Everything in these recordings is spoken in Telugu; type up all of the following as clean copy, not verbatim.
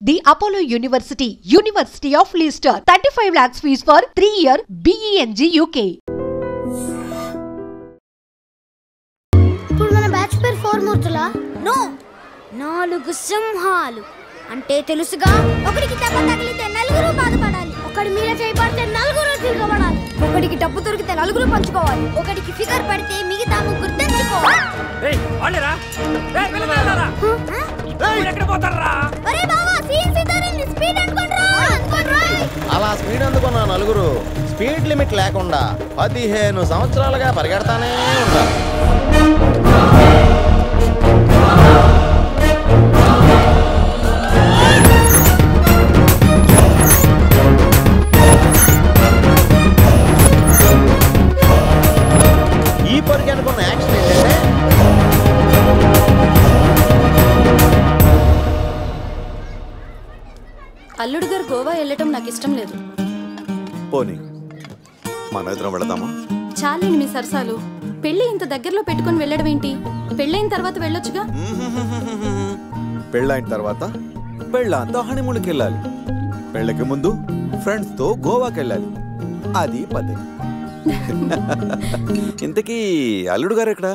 The Apollo University, University of Leicester, 35 lakhs fees for 3-year BEng UK. ఇప్పుడు మన బ్యాచ్ పేరు 4 మూర్తులా? నో, 4 సింహాలు అంటే తెలుసుగా. ఒకడికి దెబ్బ తగిలితే నలుగురు బాధపడాలి, ఒకడి మీద చేయి పడితే నలుగురు తిరగబడాలి, ఒకడికి డబ్బు దొరికితే నలుగురు పంచుకోవాలి, ఒకడికి ఫిగర్ పడితే మిగతా ముగ్గురు తెంచుకోవాలి. ఏయ్ వాళ్ళేరా, ఏయ్ పిల్లలారా, ఏయ్ ఎక్కడ పోతారా? అరే బావా, సీన్ సితారింది, స్పీడ్ అనుకోండ్రా. అలా స్పీడ్ అందుకున్న నలుగురు స్పీడ్ లిమిట్ లేకుండా 15 సంవత్సరాలుగా పరిగెడతానే ఉంటారు. ఈ పరికి అనుకున్న యాక్షన్ ఏంటంటే అల్లుడు గారు గోవా వెళ్ళటం నాకు ఇష్టం లేదు. పోనీ మన ఇద్దరం వెళదామా? చాలేండి మీ సరసాలు. పెళ్లి ఇంత దగ్గరలో పెట్టుకుని వెళ్ళడం ఏంటి? పెళ్ళైన తర్వాత వెళ్ళొచ్చుగా. పెళ్ళైన తర్వాత పెళ్ళంతో హనీమూన్కి వెళ్ళాలి, పెళ్ళకి ముందు ఫ్రెండ్స్ తో గోవాకి వెళ్ళాలి. అది పద్ధతి. ఇంతకీ అల్లుడు గారు ఎక్కడా?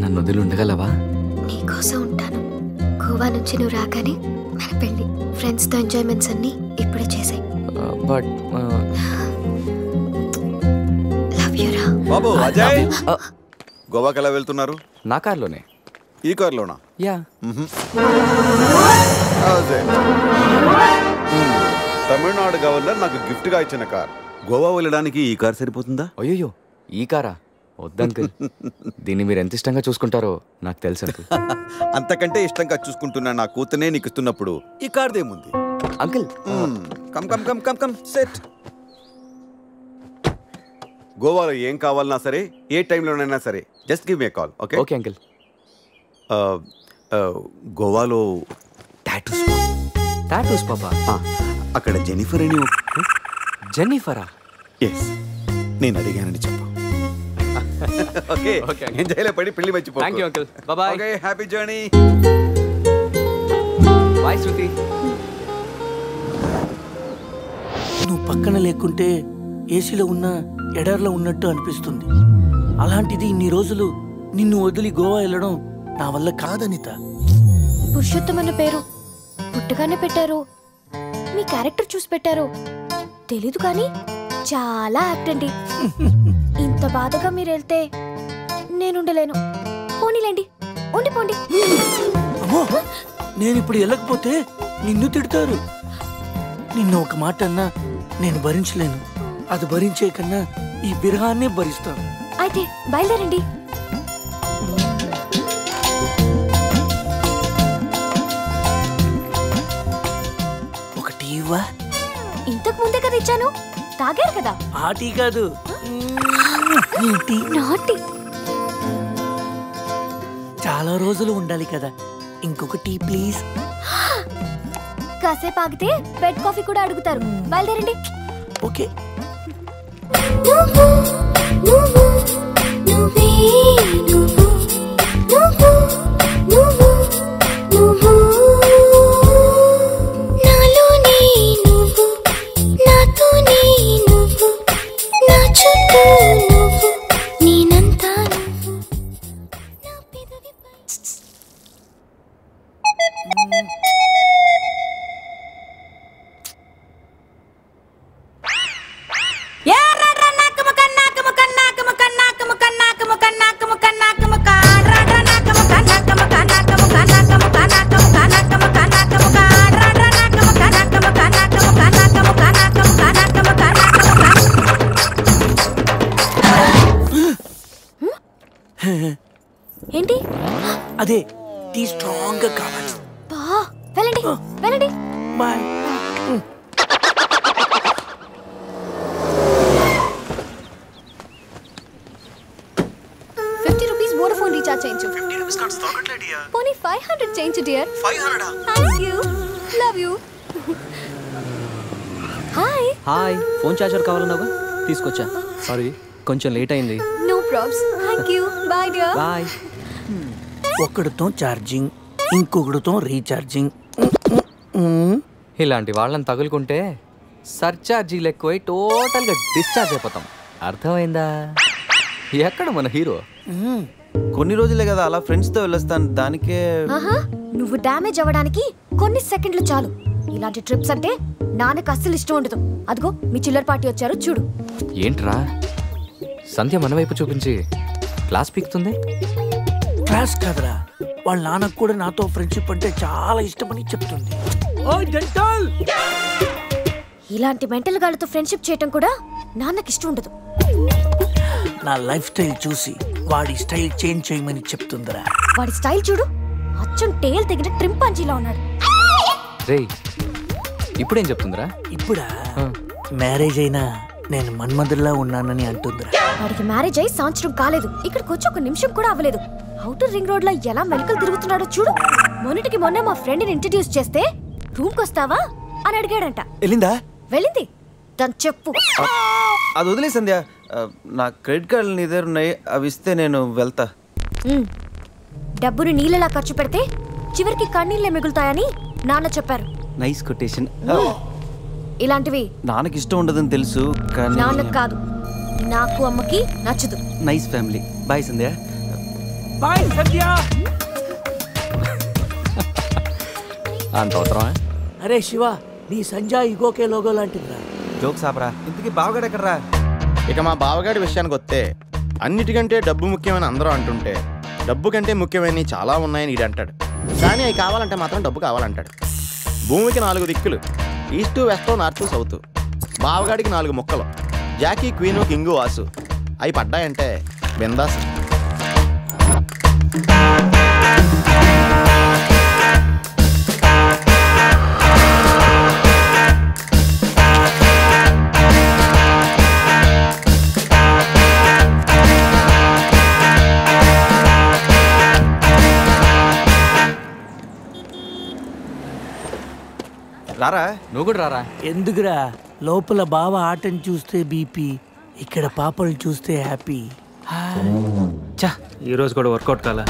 నన్ను వదిలి ఉండగలవా? నీకోసం ఉంటాను. గోవా నుంచి నువ్వు రాగానే మన పెళ్లి. ఫ్రెండ్స్ తో ఎంజాయ్మెంట్స్ అన్ని ఇప్పుడే చేసాయి. బట్ లవ్ యు రా. బాబు అజయ్, గోవాకి ఎలా వెళ్తున్నారు? నా కార్లోనే. ఈ కార్లోనా? యా. అజయ్, తమిళనాడు గవర్నర్ నాకు గిఫ్ట్ గా ఇచ్చిన కార్. గోవా వెళ్ళడానికి ఈ కార్ సరిపోతుందా? అయ్యో, ఈ కారా? వద్దంకుల్, దీన్ని మీరు ఎంత ఇష్టంగా చూసుకుంటారో నాకు తెలుసు అంకుల్. అంతకంటే ఇష్టంగా చూసుకుంటున్నా నా కూతునే నీకు ఇస్తున్నప్పుడు ఈ కార్దేముంది uncle? Come come come come come set. గోవాలో ఏం కావాలన్నా సరే, ఏ టైంలోనైనా సరే, just give me a call. Okay? Okay uncle. గోవాలో టాటూస్. టాటూస్ పాపా? అక్కడ జెనిఫర్ అని. జెన్నిఫరా? ఎస్, నేను అడిగానని చెప్పు. ఓకే ఓకే, ఎంజాయ్లో పడి పెళ్లి మర్చిపో. Thank you uncle. Bye bye. Okay, happy journey. Bye Shruti. నువ్వు పక్కన లేకుంటే ఏసీలో ఉన్న ఎడార్లో ఉన్నట్టు అనిపిస్తుంది. అలాంటిది ఇన్ని రోజులు నిన్ను వదిలి గోవా వెళ్ళడం నా వల్ల కాదనిత. పురుషోత్తం అన్న పేరు పుట్టగానే పెట్టారు, మీ క్యారెక్టర్ చూసి పెట్టారు తెలీదు, కానీ చాలా యాక్ట్ అండి. ఇంత బాధగా మీరు వెళ్తే నేనుండలేను. పోనీలేండి, ఉండిపోండి. అమ్మో, నేను ఇప్పుడు వెళ్ళకపోతే నిన్ను తిడతారు. నిన్ను ఒక మాట అన్నా నేను భరించలేను. అది భరించే కన్నా ఈ బిరహాన్నే భరిస్తాను. అయితే బయలుదేరండి. ఒక టీవా? ఇంతకు ముందే కదా ఇచ్చాను, తాగారు కదా. ఆ టీ కాదు, నాటి. చాలా రోజులు ఉండాలి కదా, ఇంకొక టీ ప్లీజ్. కాసేపు ఆగితే బెడ్ కాఫీ కూడా అడుగుతారు. బయలుదేరండి. ఓకే. ఏంటి? అదే టీ స్ట్రాంగ్ గా కావాలి. వెళ్ళండి వెళ్ళండి. బాయ్. వోడాఫోన్ రీఛార్జ్ చేయించు. 50 రూపీస్ కార్డ్స్ తోకట్లేడియా. పోనీ 500 చేయించు dear. 500. Thank you. Love you. Hi. Hi. Phone charger కావాలన్నావా? తీసుకొచ్చా. సారీ కొంచెం లేట్ అయింది. No probs. Thank you. Bye dear. Bye. ఒకడితో ఛార్జింగ్, ఇంకొకడితో రీఛార్జింగ్. ఇలాంటి వాళ్ళని తగులుకుంటే సర్చార్జీలు ఎక్కువై టోటల్గా డిశ్చార్జ్ అయిపోతాం. అర్థమైందా? ఎక్కడ మన హీరో? కొన్ని రోజులే కదా అలా ఫ్రెండ్స్తో వెళ్ళొస్తాను. దానికే నువ్వు డ్యామేజ్ అవ్వడానికి కొన్ని సెకండ్లు చాలు. ఇలాంటి ట్రిప్స్ అంటే నాన్నకు అస్సలు ఇష్టం ఉండదు. అదిగో మీ చిల్లర పార్టీ వచ్చారు చూడు. ఏంట్రా సంధ్య మన వైపు చూపించి క్లాస్ పీకుతుంది? క్లాస్ కాదురా, వాళ్ళ నాన్నకు కూడా నాతో ఫ్రెండ్షిప్ అంటే చాలా ఇష్టమని చెప్తుంది. ఇలాంటి మెంటల్ గాళ్ళతో ఫ్రెండ్షిప్ చేయటం కూడా నాన్నకి ఇష్టం ఉండదు. నా లైఫ్ స్టైల్ చూసి వాడి స్టైల్ చేంజ్ చేయమని చెప్తుందిరా. వాడి స్టైల్ చూడు, అచ్చం టేల్ తెగిన ట్రింపాంజీలా ఉన్నాడు. రేయ్ ఇప్పుడేం చెప్తుందిరా? ఇప్పుడా మ్యారేజ్ అయినా నేను మన్మధుల్లా ఉన్నానని అంటుందిరా. వాడికి మ్యారేజ్ అయి సంవత్సరం కాలేదు, ఇక్కడికి వచ్చి ఒక నిమిషం కూడా అవ్వలేదు. అవుటర్ రింగ్ రోడ్ లో ఎలా మెలికలు తిరుగుతున్నాడో చూడు. మొన్నటికి మొన్న మా ఫ్రెండ్ ని ఇంట్రడ్యూస్ చేస్తే రూమ్ కొస్తావా అని అడిగాడంట. వెళ్ళిందా? వెళ్ళింది. దాని చెప్పు. అది వదిలే సంధ్య. నా క్రెడిట్ కార్డులు నీ దగ్గర ఉన్నాయి, అవి ఇస్తే నేను వెళ్తా. డబ్బుని నీళ్ళలా ఖర్చు పెడితే చివరికి కన్నీళ్ళే మిగులుతాయని నాన్న చెప్పారు. Nice quotation. ఇలాంటివి నాన్నకి ఇష్టం ఉండదని తెలుసు కానీ నాన్నకు కాదు, నాకు అమ్మకి నచ్చదు. Nice family. బాయ్ సంధ్య. బాయ్ సంధ్య. అంత అవసరమా? అరే శివ, నీ సంజయ్ ఇగోకే లోగో లాంటిదిరా. జోక్స్ ఆపరా. ఇంతకీ బావగాడు ఎక్కడరా? ఇక మా బావగాడి విషయానికి వస్తే అన్నిటికంటే డబ్బు ముఖ్యమని అందరూ అంటుంటే డబ్బు కంటే ముఖ్యమైనవి చాలా ఉన్నాయని ఈడు అంటాడు. కానీ అవి కావాలంటే మాత్రం డబ్బు కావాలంటాడు. భూమికి 4 దిక్కులు, ఈస్ట్ వెస్ట్ నార్త్ సౌత్. బావగాడికి 4 ముక్కలు, జాకీ క్వీను కింగు వాసు. అవి పడ్డాయంటే బిందాస్. రారా. నువ్వు కూడా రారా. ఎందుకురా? లోపల బావ ఆటని చూస్తే బీపీ, ఇక్కడ పాపలు చూస్తే హ్యాపీ. చా ఈ రోజు కూడా వర్కౌట్ కాలా?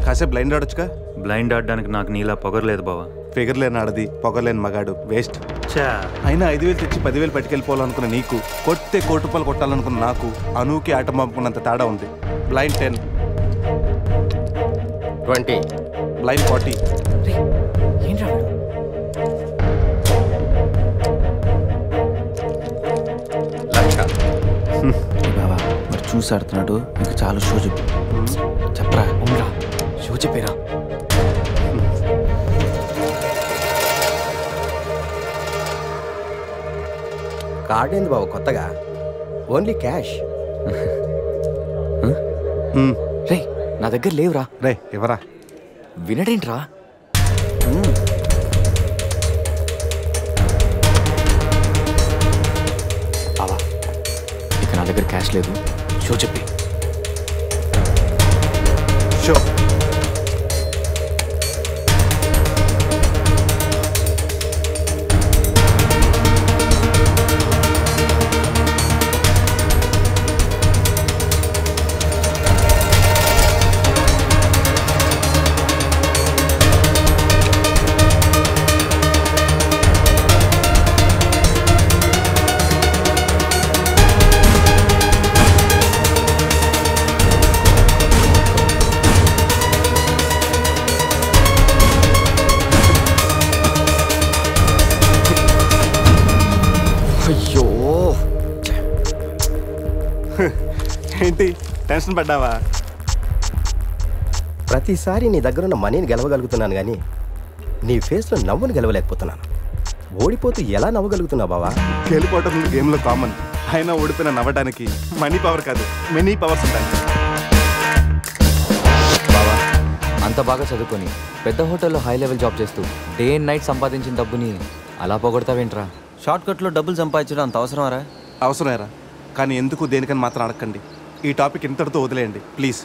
కాసేపు బ్లైండ్ ఆడొచ్చుగా. బ్లైండ్ ఆడడానికి నాకు నీలా పొగరలేదు బావా. ఫిగర్ లేని ఆడది, పొగర్లేని మగాడు వేస్ట్. చా అయినా 5,000 తెచ్చి 10,000 పట్టుకెళ్ళిపోవాలనుకున్న నీకు, కొట్టే 1 కోటి రూపాయలు కొట్టాలనుకున్న నాకు అనూకి ఆట పంపుకున్నంత తేడా ఉంది. Blind 10, 20, blind 40. బాబా మరి చూసి ఆడుతున్నాడు. ఇంకా చాలా షో చెప్పు. చెప్పరా. ఉండరా షో చెప్పేరా. కార్డ్ ఏంది బాబు కొత్తగా? Only cash. రే నా దగ్గర లేవురా. రే ఎవరా? వినడేంట్రా? బావా ఇక నా దగ్గర క్యాష్ లేదు. షో చెప్పి. షో అయ్యో ఏంటి టెన్షన్ పడ్డావా? ప్రతిసారి నీ దగ్గరున్న మనీని గెలవగలుగుతున్నాను కానీ నీ ఫేస్లో నవ్వును గెలవలేకపోతున్నాను. ఓడిపోతూ ఎలా నవ్వగలుగుతున్నావు బావా? గెలిపోవటం గేమ్లో కామన్. అయినా ఓడిపోయిన నవ్వడానికి మనీ పవర్ కాదు, మెనీ పవర్స్ ఉంటాయి. బావా అంత బాగా చదువుకొని పెద్ద హోటల్లో హై లెవెల్ జాబ్ చేస్తూ డే అండ్ నైట్ సంపాదించిన డబ్బుని అలా పోగొడతావేంట్రా? షార్ట్ కట్లో డబ్బులు సంపాదించడం అంత అవసరమారా? అవసరమేరా, కానీ ఎందుకు దేనికని మాత్రం అడగండి. ఈ టాపిక్ ఇంతటితో వదిలేయండి ప్లీజ్.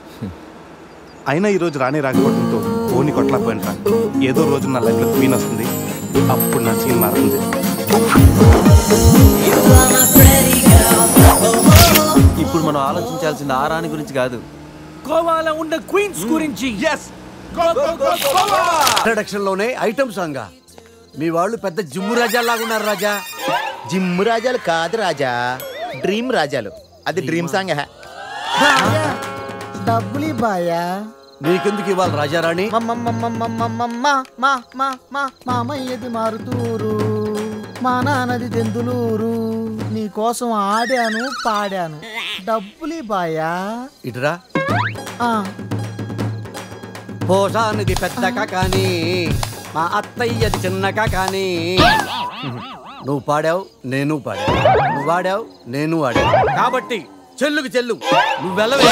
అయినా ఈరోజు రాణి రాకపోవడంతో ఓని కొట్టలేకపోయినరా. ఏదో రోజు నా లైఫ్లో క్వీన్ వస్తుంది, అప్పుడు నా సీన్ మారుతుంది. ఇప్పుడు మనం ఆలోచించాల్సింది ఆ రాణి గురించి కాదు, గోవాలో ఉన్న క్వీన్స్ గురించి. ఇంట్రడక్షన్ లోనే ఐటమ్ సాంగ్. మీ వాళ్ళు పెద్ద జిమ్ము రాజాలాగా ఉన్నారు రాజా. జిమ్ము రాజాలు కాదు రాజా, డ్రీమ్ రాజాలు. అది డ్రీమ్ సాంగ్. డబ్బులు బాయా నీకెందుకు ఇవ్వాలి రాజారాణి? మామయ్యది మారుతూరు, మా నాన్నది దెందులూరు, నీ కోసం ఆడాను పాడాను, డబ్బులు బాయా. ఇటురా. పోషానిది పెద్దక కానీ మా అత్తయ్యది చిన్నక కానీ. నువ్వు పాడావు, నేను పాడావు, నువ్వు ఆడావు, నేను ఆడావు, కాబట్టి చెల్లుకి చెల్లు. నువ్వు వెళ్ళవే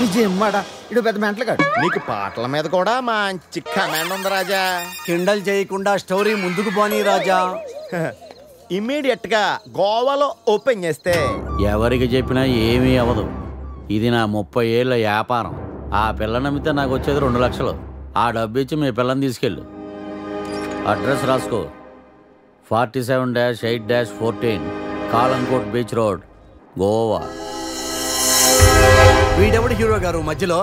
నిజమ్మడా, ఇడు పెద్ద మెంటలు కాదు. నీకు పాటల మీద కూడా మంచి కమాండ్ ఉంది రాజా. కిండల్ చేయకుండా స్టోరీ ముందుకు పోనీ రాజా. ఇమ్మీడియట్ గా గోవాలో ఓపెన్ చేస్తే ఎవరికి చెప్పినా ఏమీ అవ్వదు. ఇది నా 30 ఏళ్ళ వ్యాపారం. ఆ పిల్ల నమ్మితే నాకు వచ్చేది 2 లక్షలు. ఆ డబ్బు ఇచ్చి మీ పిల్లని తీసుకెళ్ళు. అడ్రస్ రాసుకో, 47-8-14 కాలంకోట్ బీచ్ రోడ్, గోవా. వీడెవడు హీరో గారు మధ్యలో?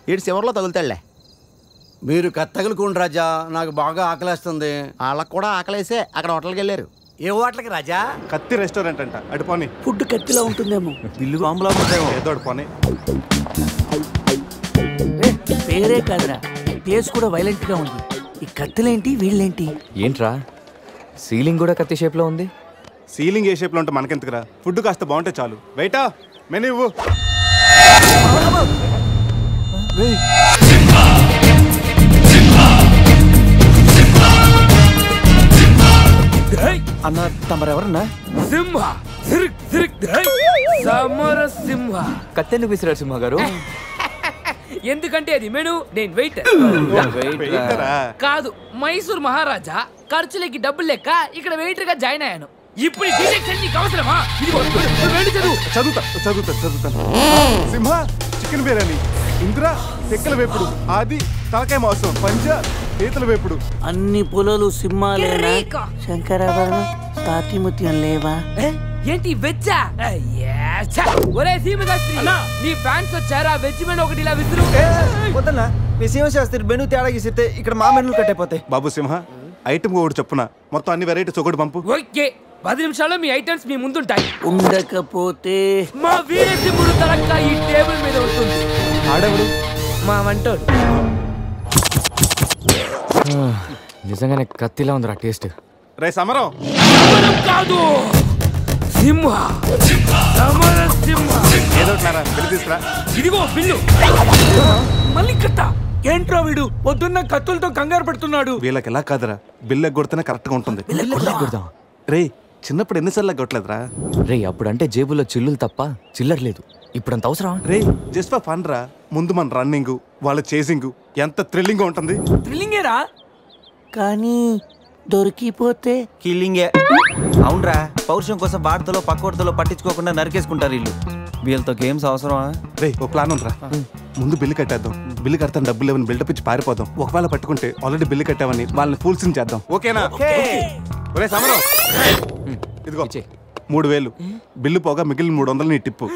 వీడు చివరిలో తగులుతాడులే. మీరు తగులుకోండి రాజా, నాకు బాగా ఆకలేస్తుంది. వాళ్ళకు కూడా ఆకలేసే అక్కడ హోటల్కి వెళ్ళారు. ఏ హోటల్కి రాజా? కత్తి రెస్టారెంట్ అంట, అడుపోని. ఫుడ్ కత్తిలో ఉంటుందేమో, దిల్లు బాంబులా ఉంటాయేమో. ఏదో అడుపోని. పేరే కాదురా, టేస్ట్ కూడా వైలెంట్ గా ఉంది. ఈ కత్తిలేంటి వీళ్ళేంటి? ఏంట్రా సీలింగ్ కూడా కత్తి షేప్ లో ఉంది? సీలింగ్ ఏ షేప్ లో ఉంటే మనకెందుకురా, ఫుడ్ కాస్త బాగుంటే చాలు. వెయిటా మెనూ ఇవ్వు. అన్న తమరెవరన్నా? సింహ సమర సింహ. కత్తెందుకు విసిరారు సింహ గారు? ఎందుకంటే అది మెను, నేను వెయిటర్ కాదు. మైసూర్ మహారాజా ఖర్చులకి డబ్బులు లెక్క ఇక్కడ వెయిటర్ గా జాయిన్ అయ్యాను. ఇప్పుడు అవసరమా? చదువుతాను. సింహ చికెన్ బిర్యానీ, ఇంద్ర తెక్కల వేపుడు, ఆది తలకాయ మాంసం, పంజ పీతల వేపుడు. అన్ని పొలాలు సింహాలేనా? శంకరాభరణం తాతిముత్యం లేవా? ఏంటి వెజ్జా? ఒరే సీమశాస్త్రి, నీ ఫ్యాన్స్ వచ్చారా? వెజ్ మెను ఒకటి ఇలా విసురు. వద్దన్నా, మీ సీమశాస్త్రి మెను తేడా గీసితే ఇక్కడ మా మెనూలు కట్టయిపోతాయి. బాబు సింహ, ఐటమ్ ఒకటి చెప్పున మొత్తం అన్ని వెరైటీస్ ఒకటి పంపు. ఓకే, 10 నిమిషాల్లో మీ ఐటమ్స్ మీ ముందుంటాయి. ఉండకపోతే మా వీరసింహుడు తలక్క ఈ టేబుల్ మీద ఉంటుంది. ఆడెవడు? మా వంటోడు. నిజంగానే కత్తిలా ఉందిరా టేస్ట్. రే సమరం కాదు, సింహ సమర సింహ. ఏదో బిల్లు తీసుకురా. ఇదిగో బిల్లు. మళ్ళీ కట్ట. ఏంట్రా వీడు పొద్దున్న కత్తులతో కంగారు పెడుతున్నాడు? వీళ్ళకి ఎలా కాదురా, బిల్లు ఎగ్గొడితేనే కరెక్ట్ గా ఉంటుంది. రే చిన్నప్పుడు ఎన్నిసార్లు ఎగ్గొట్టలేదురా? రే అప్పుడంటే జేబులో చిల్లులు తప్ప చిల్లర లేదు. ఇప్పుడంత అవసరం? రే జస్ట్ ఫర్ ఫన్ రా. ముందు మన రన్నింగ్, వాళ్ళ చేసింగ్ ఎంత థ్రిల్లింగ్ గా ఉంటుంది. థ్రిల్లింగేరా, కానీ దొరికిపోతే కిల్లింగే. అవునరా, పౌరుషం కోసం వార్తలో పక్కోడతలో పట్టించుకోకుండా నరికేసుకుంటారు వీళ్ళు. వీళ్ళతో గేమ్స్ అవసరమా? రే ఓ ప్లాన్ ఉందిరా. ముందు బిల్లు కట్టేద్దాం. బిల్లు కడతాను డబ్బులు లేవని బిల్డప్ ఇచ్చి పారిపోదాం. ఒకవేళ పట్టుకుంటే ఆల్రెడీ బిల్లు కట్టామని వాళ్ళని ఫూల్సింగ్ చేద్దాం. ఓకేనా? ఒరే సమరం, ఇదిగో 3000 బిల్లు పోగా మిగిలిన 300 నీ టిప్పు.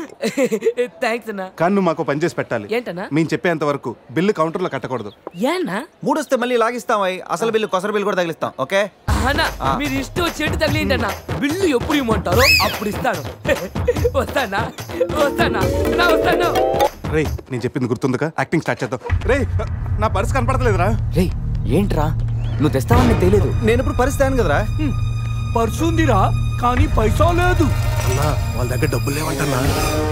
థ్యాంక్స్ అన్నా. కానీ నువ్వు మాకు పని చేసి పెట్టాలి. ఏంటన్నా? మేము చెప్పేంత వరకు బిల్లు కౌంటర్ లో కట్టకూడదు. ఏనా? 3 వస్తే మళ్ళీ లాగిస్తాం. అసలు బిల్లు కొసర బిల్లు కూడా తగిలిస్తాం. ఓకే అన్నా, మీరు ఇష్టం వచ్చేట్టు తగిలిండన్నా. బిల్లు ఎప్పుడు ఇమ్మంటారో అప్పుడు ఇస్తాను. వస్తానా? రే నేను చెప్పింది గుర్తుందిగా? యాక్టింగ్ స్టార్ట్ చేద్దాం. రే నా పర్స్ కనపడతలేదురా. రే ఏంట్రా నువ్వు తెస్తావని నీకు తెలియదు. నేను ఇప్పుడు పరిస్థితి కదరా. పర్సు ఉందిరా, కానీ పైసా లేదు. అన్నా వాళ్ళ దగ్గర డబ్బులు లేవంటన్నా,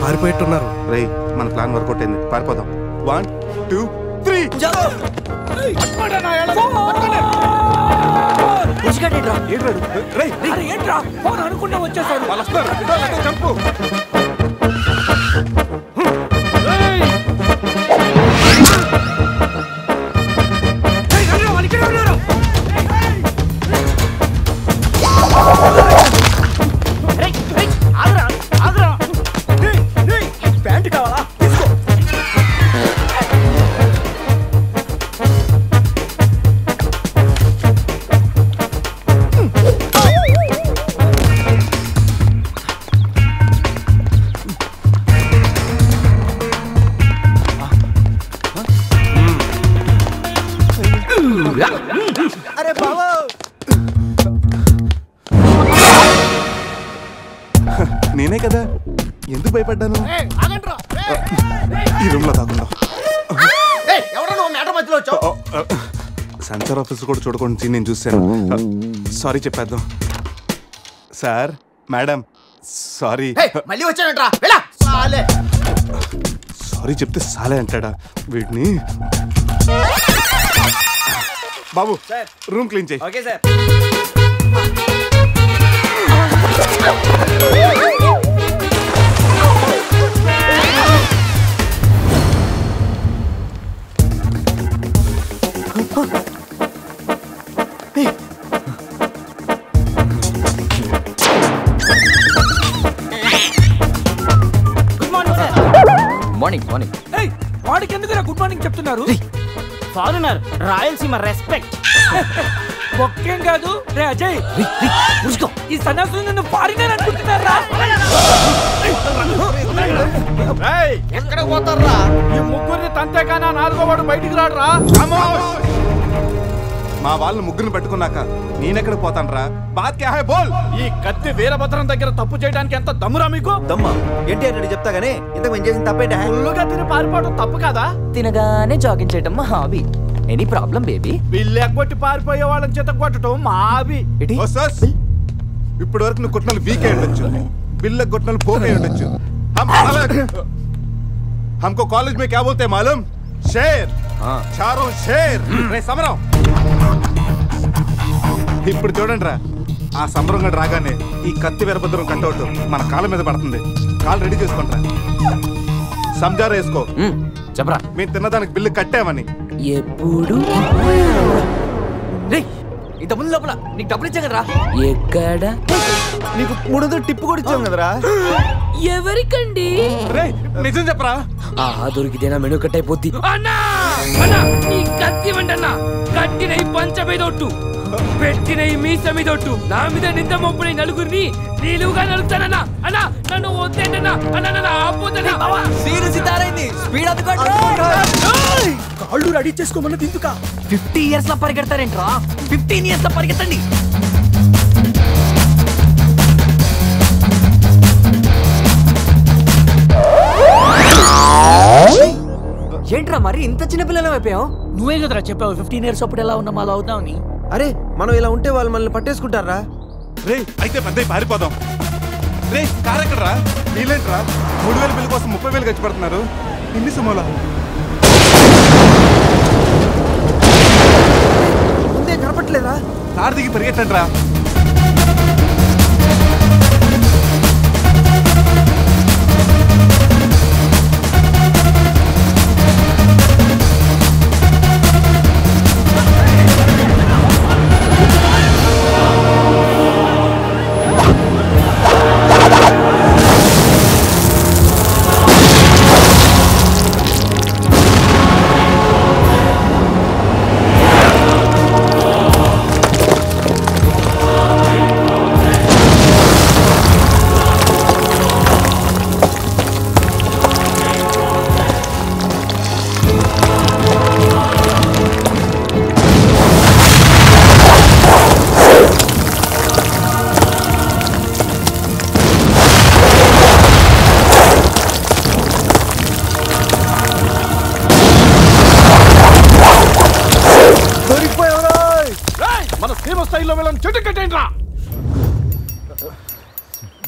పారిపోయేట్టున్నారు. రే మన ప్లాన్ వర్కౌట్ అయింది, పారిపోదాం. 1 2 3 ఏంట్రా ఫోన్ అనుకుంటా వచ్చేసాడు. వాళ్ళు వస్తారు, చంపు. అరే బావో నేనే కదా, ఎందుకు భయపడ్డాను? ఈ రూమ్ లో కాకుండా సెన్సార్ ఆఫీస్ కూడా చూడకుండా నేను చూశాను. సారీ చెప్పేద్దాం. Sir madam sorry. మళ్ళీ వచ్చానంట్రా సారీ చెప్తే సాలే అంటాడా వీడిని? బాబు రూమ్ క్లీన్ చేయి. Okay sir. Morning morning. వాడికి ఎందుకు గుడ్ మార్నింగ్ చెప్తున్నారు? Foreigner Rayalaseema respect. ఒక్కేం కాదు రే అజయ్, ఈ సన్యాసులు నన్ను ఫారినర్ అనుకుంటున్నారా? ఎక్కడ పోతారా? ఈ ముగ్గురిని తంతేగానా నాలుగో వాడు బయటికి రాడురా. మా వాళ్ళని ముగ్గురిని పెట్టుకున్నాక నేనెక్కడ పోతాను రా? బాత్ క్యా హై బోల్. ఈ కత్తి వీరభద్రం దగ్గర తప్పు చేయడానికి ఎంత దమ్మురా మీకు? దమ్మా ఏంటి అని చెప్తా గానీ ఇంతకు మేము చేసిన తప్పేంటి? ఫుల్లుగా తిని పారిపోవడం తప్పు కాదా? తినగానే జాగింగ్ చేయడం మా హాబీ. Any problem baby? వీళ్ళు ఎగ్గొట్టి పారిపోయే వాళ్ళని చేత కొట్టడం మా హాబీ. ఇప్పటి వరకు నువ్వు కొట్టిన వీక్ అయి ఉండొచ్చు, బిల్ల కొట్టిన పోక్ అయి ఉండొచ్చు. हमको कॉलेज में क्या बोलते हैं मालूम? शेर. चारों शेर. రే సమరం. ఇప్పుడు చూడండి రా, ఆ సమరం గడు రాగానే ఈ కత్తి వీరభద్రం కట్అవుట్ మన కాళ్ళ మీద పడుతుంది. కాళ్ళు రెడీ చేసుకుంటా. సంజారా వేసుకో. చెప్పరా, మేము తిన్నదానికి బిల్లు కట్టామని. ఎప్పుడు ఇంత ముందు లోపల నీకు డబ్బులు ఇచ్చాం కదరా? ఎక్కడ? నీకు 300 టిప్పు కూడా ఇచ్చాం కదరా? ఎవరికండి? నిజం చెప్పరా? దొరికితేనా మెను కట్ అయిపోద్ది. అన్నా అన్నా నీ కత్తి వండన్నా, కట్టిన ఈ పంచ మీదొట్టు, పెట్టిన ఈ మీస మీదొట్టు, నా మీద నింద మోపున నలుగురిని నీలుగా నలుగుతానన్నా. అన్నా నన్ను వద్దేంటన్నా, అన్నా నన్ను ఆపోతన్నా. సీరియస్ ఇదారైంది. స్పీడ్ అందుకోండి. కాళ్ళు రెడీ చేసుకోమన్నది ఎందుక? 50 years లో పరిగెడతారేంట్రా? 15 years లో పరిగెత్తండి. ఏంట్రా మరి ఇంత చిన్న పిల్లలు అయిపోయావు? నువ్వే కదరా చెప్పావు 15 years అప్పుడు ఎలా ఉన్నాం అలా అవుతామని. అరే మనం ఇలా ఉంటే వాళ్ళు మనల్ని పట్టేసుకుంటారా? రే అయితే పెద్ద పారిపోదాం. రే కార్ ఎక్కడరా? వీలేంట్రా 3000 బిల్లు కోసం 30,000 ఖర్చు పెడుతున్నారు. ఎన్ని సుమోలా? ముందే కనపట్లేదా? కార్ దిగి పరిగెట్టండి రా.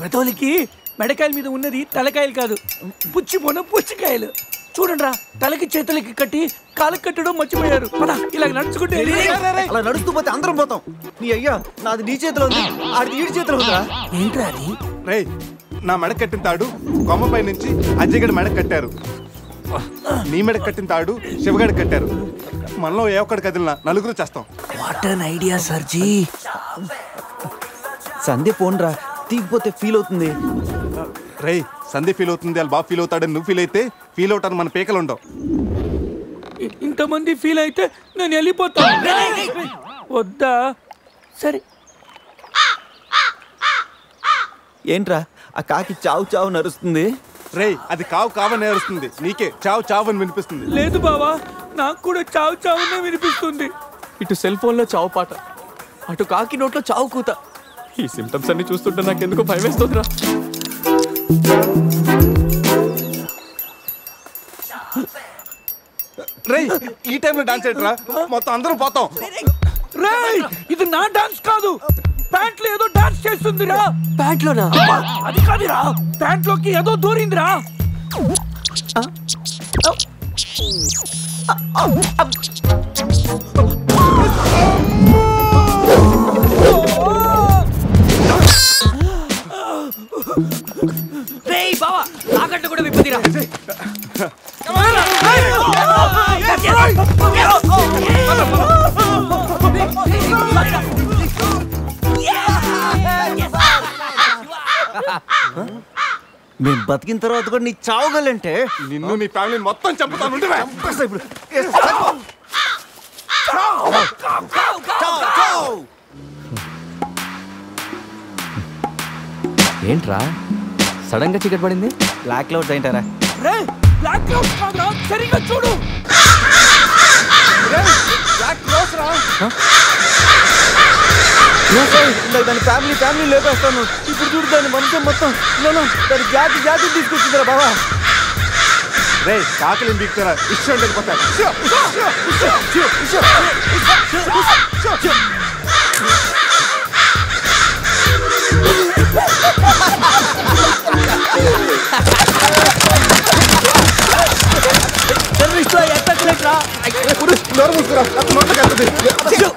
మెతోలికి మెడకాయల మీద ఉన్నది తలకాయలు కాదు, పుచ్చిపోన పుచ్చికాయలు. చూడండి రా, తలకి చేతులకి కట్టి కాళ్ళకి కట్టడం మర్చిపోయారు. ఇలా నడుచుకుంటే అలా నడుస్తూ పోతే అందరం పోతాం. నీ అయ్యా నాది నీ చేతిలో ఉంది, ఆడిది ఈడి చేతిలో ఉందిరా. ఏంట్రా అది? రే నా మెడ కట్టిన తాడు కొమ్మపై నుంచి అజయ్ గడి మెడ కట్టారు. నీ మెడ కట్టిన తాడు శివగడి కట్టారు. మనలో ఏ ఒక్కడి కదిలినా నలుగురు చేస్తాం. వాట్ అన్ ఐడియా సర్జీ. సంధ్య ఫోన్ రా, తీగిపోతే ఫీల్ అవుతుంది. రే సంధ్య ఫీల్ అవుతుంది, వాళ్ళు బాగా ఫీల్ అవుతాడని నువ్వు ఫీల్ అయితే ఫీల్ అవుతాను మన పేకలు ఉండవు. ఇంతమంది ఫీల్ అయితే నేను వెళ్ళిపోతాను. వద్దా? సరే. ఏంట్రా ఆ కాకి చావు చావు నరుస్తుంది? రే అది కావు కావని నేరుస్తుంది, నీకే చావు చావు అని వినిపిస్తుంది. లేదు బావా, నాకు కూడా చావు చావునే వినిపిస్తుంది. ఇటు సెల్ ఫోన్లో చావు పాట, అటు కాకి నోట్లో చావు కూత. ఈ సిమ్టమ్స్ అన్ని చూస్తుంటే నాకెందుకో భయం వేస్తుందిరా. రేయ్ ఈ టైంలో డాన్స్ ఏంట్రా? మొత్తం అందరం పోతాం. రేయ్ ఇది నా డాన్స్ కాదు, ప్యాంట్లో ఏదో డాన్స్ చేస్తుందిరా. ప్యాంట్లోనా? అది కాదురా, ప్యాంట్లోకి ఏదో దూరిందిరా. రేయ్ బావా, తాకట్టు కూడా విప్పుదిరా. మేము బతికిన తర్వాత కూడా నీ చావుగలంటే నిన్ను నీ ఫ్యామిలీ మొత్తం చంపుతాను. ఇప్పుడు ఏంట్రా సడన్ గా చీకటి పడింది? బ్లాక్ క్లౌడ్స్ ఏంటారా? రేయ్ బ్లాక్ క్లౌడ్స్ కాదురా, సరిగ్గా చూడు. దాని ఫ్యామిలీ లేపేస్తాను. ఇప్పుడు చూడు దాని వంశం మొత్తం దాని జాతి తీసుకొచ్చిందిరా బావా. రే కాకలి దిక్కుతారా ఇష్టం వెళ్ళిపోతారు. టెర్రరిస్టులు ఎత్తట్లేట్రా. నోరు మూసుకురా, నోట్లోకి వెళ్తుంది.